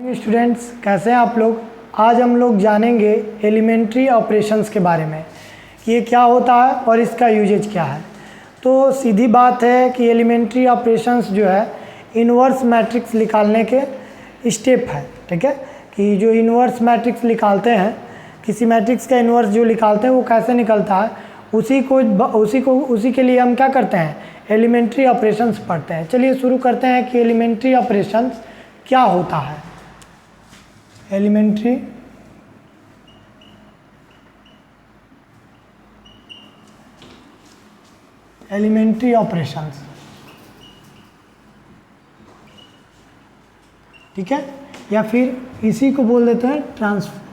Students, कैसे हैं आप लोग। आज हम लोग जानेंगे एलिमेंट्री ऑपरेशंस के बारे में कि ये क्या होता है और इसका यूजेज क्या है। तो सीधी बात है कि एलिमेंट्री ऑपरेशंस जो है इन्वर्स मैट्रिक्स निकालने के स्टेप है। ठीक है, कि जो इन्वर्स मैट्रिक्स निकालते हैं, किसी मैट्रिक्स का इन्वर्स जो निकालते हैं वो कैसे निकलता है, उसी के लिए हम क्या करते हैं, एलिमेंट्री ऑपरेशंस पढ़ते हैं। चलिए शुरू करते हैं कि एलिमेंट्री ऑपरेशंस क्या होता है। एलिमेंट्री ऑपरेशंस, ठीक है, या फिर इसी को बोल देते हैं ट्रांसफॉर्म।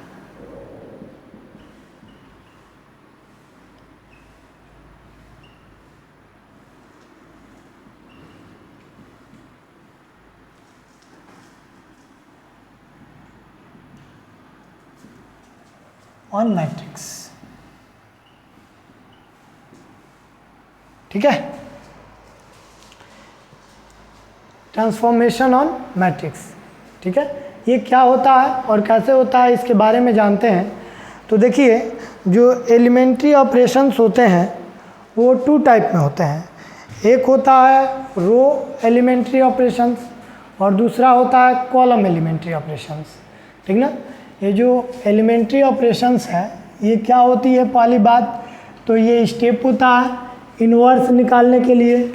ऑन मैट्रिक्स, ठीक है, ट्रांसफॉर्मेशन ऑन मैट्रिक्स। ठीक है, ये क्या होता है और कैसे होता है इसके बारे में जानते हैं। तो देखिए, जो एलिमेंट्री ऑपरेशंस होते हैं वो टू टाइप में होते हैं। एक होता है रो एलिमेंट्री ऑपरेशंस और दूसरा होता है कॉलम एलिमेंट्री ऑपरेशंस। ठीक ना, ये जो एलिमेंट्री ऑपरेशंस है ये क्या होती है, पहली बात तो ये स्टेप होता है इन्वर्स निकालने के लिए,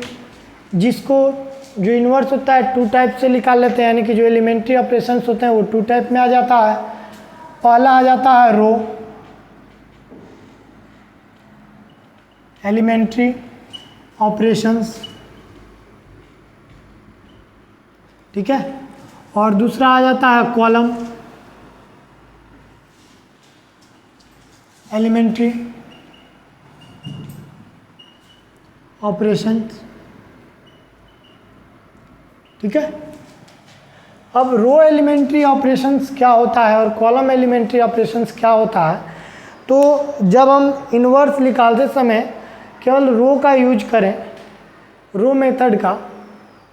जिसको जो इन्वर्स होता है टू टाइप से निकाल लेते हैं, यानी कि जो एलिमेंट्री ऑपरेशंस होते हैं वो टू टाइप में आ जाता है। पहला आ जाता है रो एलिमेंट्री ऑपरेशंस, ठीक है, और दूसरा आ जाता है कॉलम एलिमेंट्री ऑपरेशंस। ठीक है, अब रो एलिमेंट्री ऑपरेशंस क्या होता है और कॉलम एलिमेंट्री ऑपरेशंस क्या होता है। तो जब हम इन्वर्स निकालते समय केवल रो का यूज करें, रो मेथड का,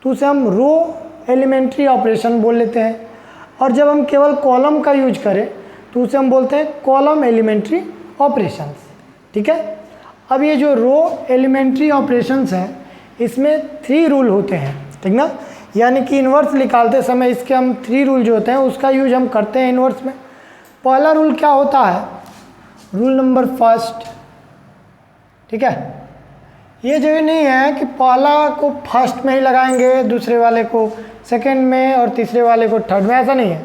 तो उसे हम रो एलिमेंट्री ऑपरेशन बोल लेते हैं। और जब हम केवल कॉलम का यूज करें तो उसे हम बोलते हैं कॉलम एलिमेंट्री ऑपरेशंस। ठीक है, अब ये जो रो एलिमेंट्री ऑपरेशंस हैं इसमें 3 रूल होते हैं। ठीक ना, यानी कि इन्वर्स निकालते समय इसके हम 3 रूल जो होते हैं उसका यूज हम करते हैं इन्वर्स में। पहला रूल क्या होता है, रूल नंबर फर्स्ट। ठीक है, ये जो नहीं है कि पहला को फर्स्ट में ही लगाएंगे, दूसरे वाले को सेकंड में और तीसरे वाले को थर्ड में, ऐसा नहीं है।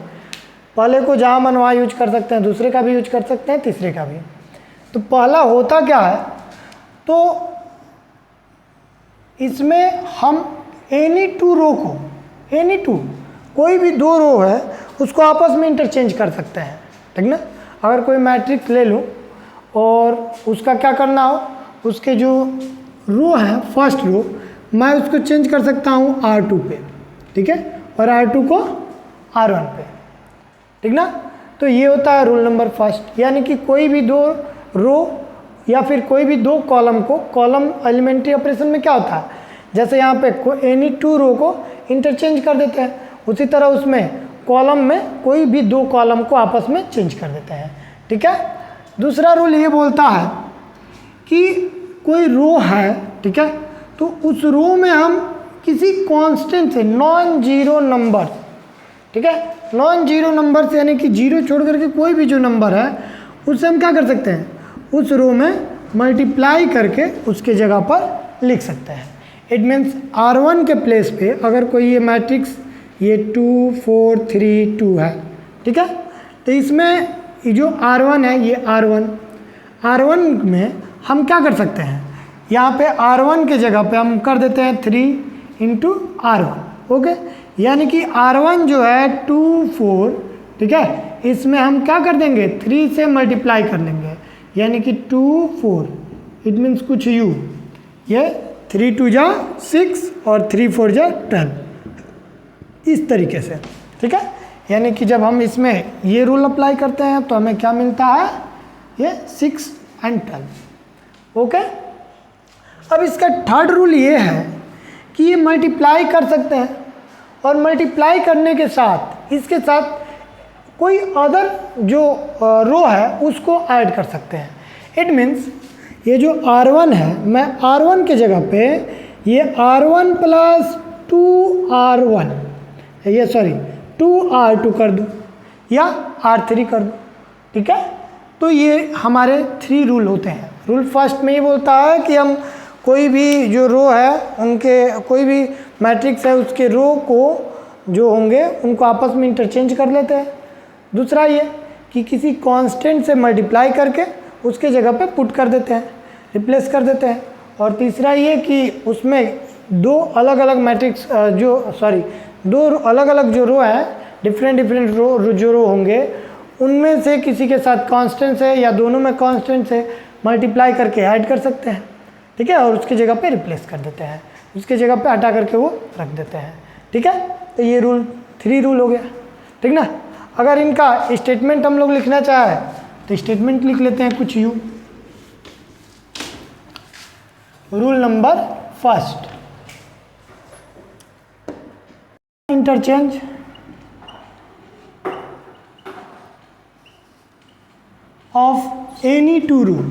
पहले को जहाँ मन वहाँ यूज कर सकते हैं, दूसरे का भी यूज कर सकते हैं, तीसरे का भी। तो पहला होता क्या है, तो इसमें हम एनी टू रो को, एनी टू कोई भी 2 रो है उसको आपस में इंटरचेंज कर सकते हैं। ठीक ना, अगर कोई मैट्रिक्स ले लूँ और उसका क्या करना हो, उसके जो रो है फर्स्ट रो, मैं उसको चेंज कर सकता हूँ R2 पे, ठीक है, और R2 को R1 पे। ठीक ना, तो ये होता है रूल नंबर फर्स्ट, यानी कि कोई भी 2 रो या फिर कोई भी 2 कॉलम को, कॉलम एलिमेंट्री ऑपरेशन में क्या होता है, जैसे यहाँ पे एनी 2 रो को इंटरचेंज कर देते हैं, उसी तरह उसमें कॉलम में कोई भी 2 कॉलम को आपस में चेंज कर देते हैं। ठीक है, दूसरा रूल ये बोलता है कि कोई रो है, ठीक है, तो उस रो में हम किसी कांस्टेंट से नॉन जीरो नंबर, ठीक है, नॉन जीरो नंबर से, यानी कि जीरो छोड़ करके कोई भी जो नंबर है उससे हम क्या कर सकते हैं, उस रो में मल्टीप्लाई करके उसके जगह पर लिख सकते हैं। इट मीन्स R1 के प्लेस पे अगर कोई ये मैट्रिक्स ये 2 4 3 2 है, ठीक है, तो इसमें ये जो R1 है ये R1 में हम क्या कर सकते हैं, यहाँ पे R1 के जगह पे हम कर देते हैं 3 × R1। ओके, यानी कि R1 जो है 2 4, ठीक है, इसमें हम क्या कर देंगे 3 से मल्टीप्लाई कर लेंगे, यानी कि 2 4, इट मीन्स कुछ U, ये 3 2 जा 6 और 3 4 जा 12, इस तरीके से। ठीक है, यानी कि जब हम इसमें ये रूल अप्लाई करते हैं तो हमें क्या मिलता है, ये 6 और 12। ओके, अब इसका थर्ड रूल ये है कि ये मल्टीप्लाई कर सकते हैं और मल्टीप्लाई करने के साथ इसके साथ कोई अदर जो रो है उसको ऐड कर सकते हैं। इट मीन्स ये जो R1 है, मैं R1 के जगह पे ये R1 प्लस 2R1 ये सॉरी 2R2 कर दूँ या R3 कर दूँ, ठीक है। तो ये हमारे 3 रूल होते हैं। रूल फर्स्ट में ये बोलता है कि हम कोई भी जो रो है उनके, कोई भी मैट्रिक्स है उसके रो को जो होंगे उनको आपस में इंटरचेंज कर लेते हैं। दूसरा ये कि किसी कांस्टेंट से मल्टीप्लाई करके उसके जगह पे पुट कर देते हैं, रिप्लेस कर देते हैं। और तीसरा ये कि उसमें दो अलग अलग मैट्रिक्स दो अलग अलग जो रो है, डिफरेंट रो जो रो होंगे उनमें से किसी के साथ कांस्टेंट से या दोनों में कांस्टेंट से मल्टीप्लाई करके ऐड कर सकते हैं, ठीक है, और उसकी जगह पे रिप्लेस कर देते हैं, उसके जगह पे हटा करके वो रख देते हैं, ठीक है। तो ये 3 रूल हो गया, ठीक ना। अगर इनका स्टेटमेंट हम लोग लिखना चाहें तो स्टेटमेंट लिख लेते हैं कुछ यूँ। Rule number first, interchange of any two rows,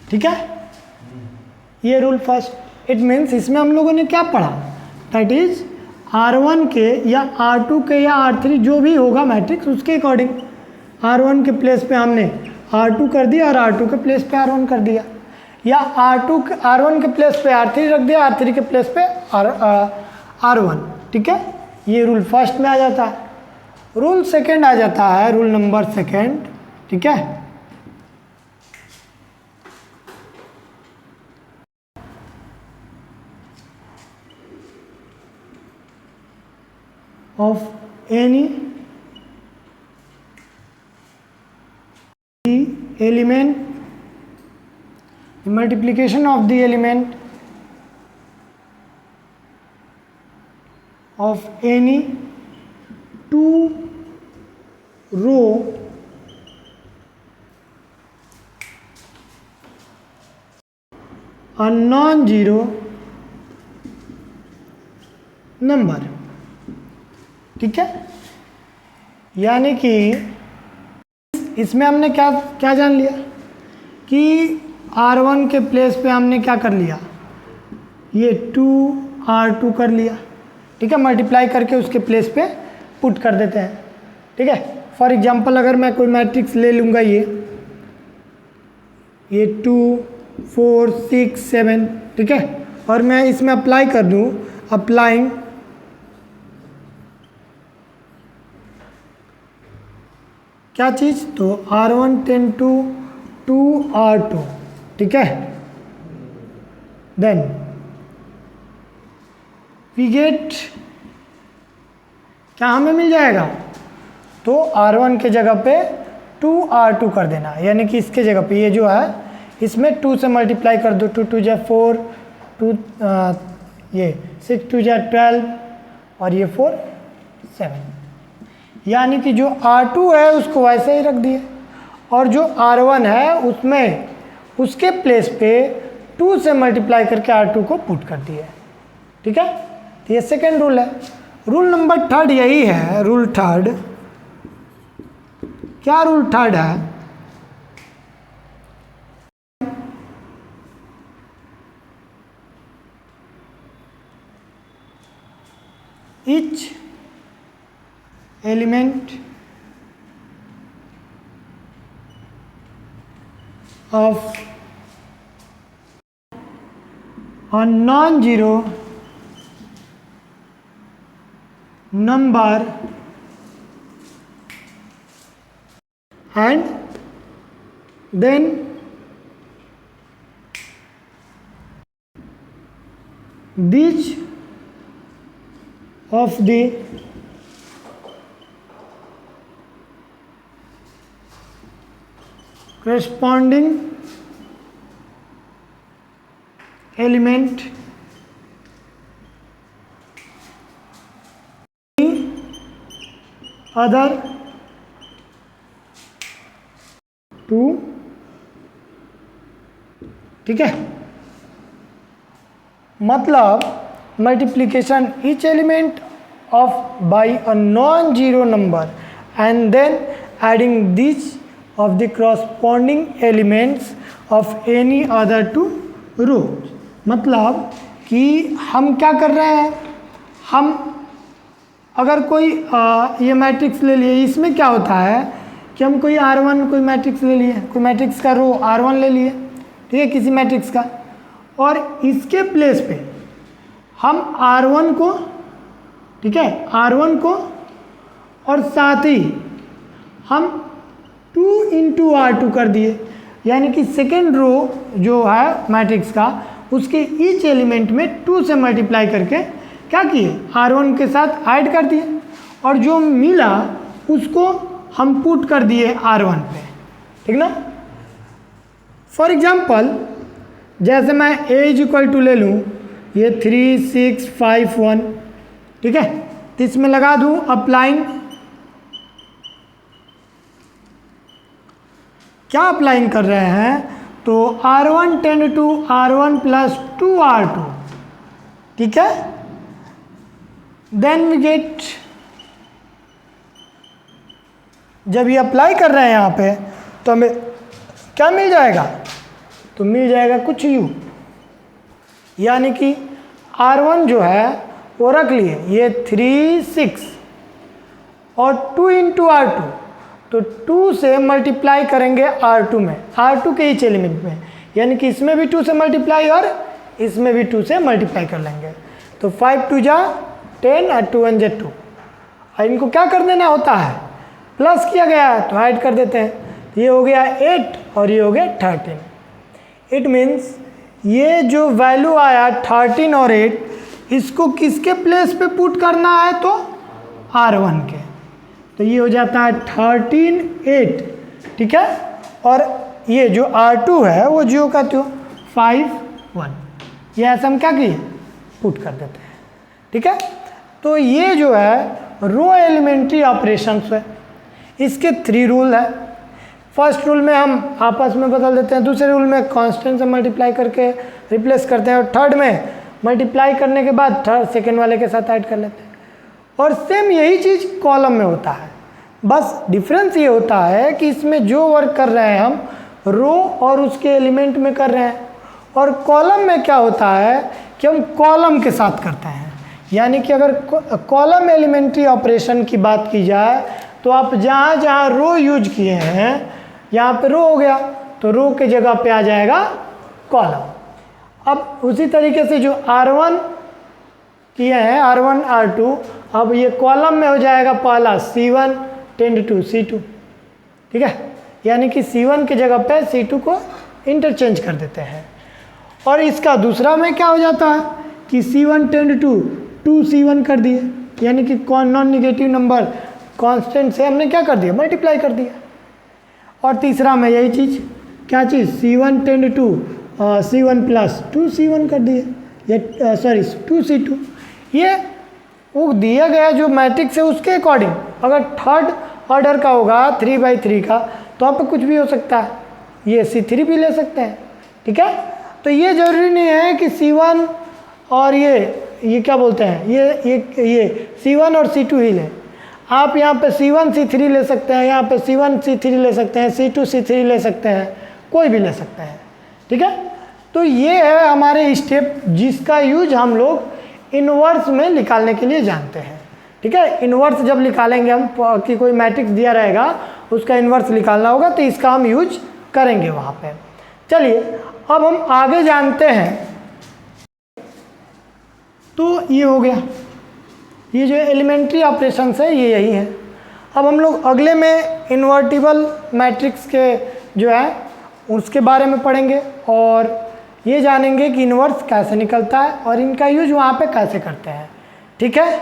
ठीक है। ये रूल फर्स्ट। इट मीन्स इसमें हम लोगों ने क्या पढ़ा, दैट इज R1 के या R2 के या R3 जो भी होगा मैट्रिक्स उसके अकॉर्डिंग R1 के प्लेस पे हमने R2 कर दिया और R2 के प्लेस पे R1 कर दिया, या R1 के प्लेस पे R3 रख दिया, R3 के प्लेस पे R1, ठीक है। ये रूल फर्स्ट में आ जाता है। रूल सेकंड आ जाता है, रूल नंबर सेकंड, ठीक है। Of any element, multiplication of the element of any two row a non-zero number, ठीक है। यानी कि इसमें हमने क्या क्या जान लिया कि R1 के प्लेस पे हमने क्या कर लिया, ये 2R2 कर लिया, ठीक है, मल्टीप्लाई करके उसके प्लेस पे पुट कर देते हैं, ठीक है। फॉर एग्जांपल अगर मैं कोई मैट्रिक्स ले लूँगा ये 2 4 6 7, ठीक है, और मैं इसमें अप्लाई कर दूँ, अप्लाइंग क्या चीज़, तो R1 टेन टू 2R2, ठीक है। देन वी गेट, क्या हमें मिल जाएगा, तो R1 के जगह पे 2R2 कर देना, यानी कि इसके जगह पे ये जो है इसमें 2 से मल्टीप्लाई कर दो, 2 2 जा 4, 2 ये 6 2 जा 12 और ये 4 7, यानी कि जो R2 है उसको वैसे ही रख दिए और जो R1 है उसमें उसके प्लेस पे 2 से मल्टीप्लाई करके R2 को पुट कर दिए, ठीक है। तो ये सेकेंड रूल है। रूल नंबर थर्ड यही है, रूल थर्ड। क्या रूल थर्ड है, each element of a non-zero number and then each of the corresponding element other to, ठीक है। मतलब multiplication each element of by a non-zero number and then adding these of the corresponding elements of any other two rows। मतलब कि हम क्या कर रहे हैं, हम अगर कोई ये मैट्रिक्स ले लिए, इसमें क्या होता है कि हम कोई R1 कोई मैट्रिक्स ले लिए, कोई मैट्रिक्स का रो R1 ले लिए, ठीक है, किसी मैट्रिक्स का, और इसके प्लेस पे हम R1 को, ठीक है, R1 को और साथ ही हम 2 इंटू R2 कर दिए, यानी कि सेकेंड रो जो है मैट्रिक्स का उसके ईच एलिमेंट में 2 से मल्टीप्लाई करके क्या किए, R1 के साथ ऐड कर दिए, और जो मिला उसको हम पुट कर दिए R1 पे, ठीक ना। फॉर एग्जाम्पल जैसे मैं a इज इक्वल टू ले लूँ ये 3 6 5 1, ठीक है, तो इसमें लगा दूँ अप्लाइंग, क्या अप्लाइंग कर रहे हैं, तो R1 tend to R1 plus 2 R2, ठीक है, देन वी गेट, जब ये अप्लाई कर रहे हैं यहाँ पे तो हमें क्या मिल जाएगा, तो मिल जाएगा कुछ u, यानी कि R1 जो है वो रख लिए, ये 3 6 और 2 इंटू R2, तो 2 से मल्टीप्लाई करेंगे R2 में, R2 के ईच एलिमेंट में, यानी कि इसमें भी 2 से मल्टीप्लाई और इसमें भी 2 से मल्टीप्लाई कर लेंगे, तो 5 2 जा 10 और 2 1 जा 2, और इनको क्या कर देना होता है, प्लस किया गया है तो ऐड कर देते हैं, ये हो गया 8 और ये हो गया 13। इट मीन्स ये जो वैल्यू आया 13 और 8, इसको किसके प्लेस पे पुट करना है, तो R1 के, तो ये हो जाता है 13 8, ठीक है, और ये जो R2 है वो जो का तो 5 1, ये ऐसा हम क्या किए, पुट कर देते हैं, ठीक है। तो ये जो है रो एलिमेंट्री ऑपरेशंस है, इसके 3 रूल है। फर्स्ट रूल में हम आपस में बदल देते हैं, दूसरे रूल में कांस्टेंट से मल्टीप्लाई करके रिप्लेस करते हैं, और थर्ड में मल्टीप्लाई करने के बाद थर्ड सेकेंड वाले के साथ ऐड कर लेते हैं, और सेम यही चीज़ कॉलम में होता है, बस डिफरेंस ये होता है कि इसमें जो वर्क कर रहे हैं हम रो और उसके एलिमेंट में कर रहे हैं, और कॉलम में क्या होता है कि हम कॉलम के साथ करते हैं, यानी कि अगर कॉलम एलिमेंट्री ऑपरेशन की बात की जाए तो आप जहाँ जहाँ रो यूज किए हैं, यहाँ पे रो हो गया तो रो के जगह पे आ जाएगा कॉलम। अब उसी तरीके से जो R1 किए हैं R1 R2, अब ये कॉलम में हो जाएगा पहला C1 टेंड टू C2, ठीक है, यानी कि C1 के जगह पे C2 को इंटरचेंज कर देते हैं, और इसका दूसरा में क्या हो जाता है कि C1 टेंड टू 2C1 कर दिए, यानी कि नॉन निगेटिव नंबर कांस्टेंट से हमने क्या कर दिया, मल्टीप्लाई कर दिया, और तीसरा में यही चीज़, क्या चीज़, C1 tend to C1 plus 2C1 कर दिए, या सॉरी 2C2, ये वो दिया गया जो मैट्रिक्स है उसके अकॉर्डिंग, अगर थर्ड ऑर्डर का होगा 3/3 का तो आप कुछ भी हो सकता है, ये C3 भी ले सकते हैं, ठीक है। तो ये ज़रूरी नहीं है कि C1 और ये क्या बोलते हैं, ये C1 और C2 ही लें, आप यहाँ पे C1 C3 ले सकते हैं, यहाँ पे C1 C3 ले सकते हैं, C2 C3 ले सकते हैं, कोई भी ले सकते हैं, ठीक है। तो ये है हमारे स्टेप जिसका यूज हम लोग इन्वर्स में निकालने के लिए जानते हैं, ठीक है। इन्वर्स जब निकालेंगे हम कि कोई मैट्रिक्स दिया रहेगा उसका इन्वर्स निकालना होगा तो इसका हम यूज करेंगे वहाँ पे। चलिए अब हम आगे जानते हैं, तो ये हो गया, ये जो एलिमेंट्री ऑपरेशंस है ये यही है। अब हम लोग अगले में इन्वर्टिबल मैट्रिक्स के जो है उसके बारे में पढ़ेंगे और ये जानेंगे कि इन्वर्स कैसे निकलता है और इनका यूज वहाँ पे कैसे करते हैं, ठीक है।